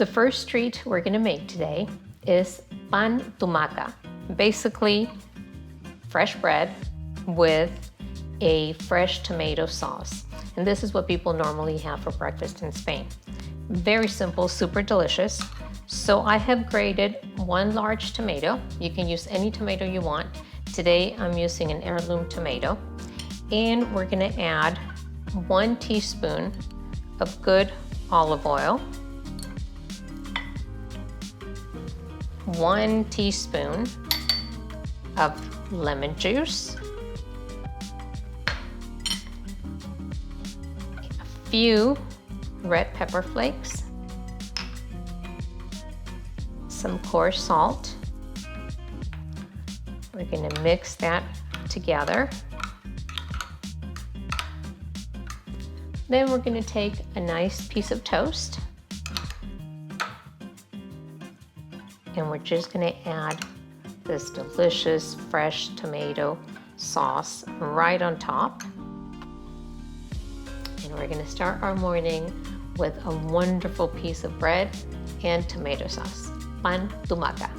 The first treat we're gonna make today is pan tumaca. Basically, fresh bread with a fresh tomato sauce. And this is what people normally have for breakfast in Spain. Very simple, super delicious. So I have grated 1 large tomato. You can use any tomato you want. Today I'm using an heirloom tomato. And we're gonna add 1 teaspoon of good olive oil, 1 teaspoon of lemon juice, a few red pepper flakes, some coarse salt. We're going to mix that together. Then we're going to take a nice piece of toast and we're just going to add this delicious fresh tomato sauce right on top. And we're going to start our morning with a wonderful piece of bread and tomato sauce. Pan tumaca.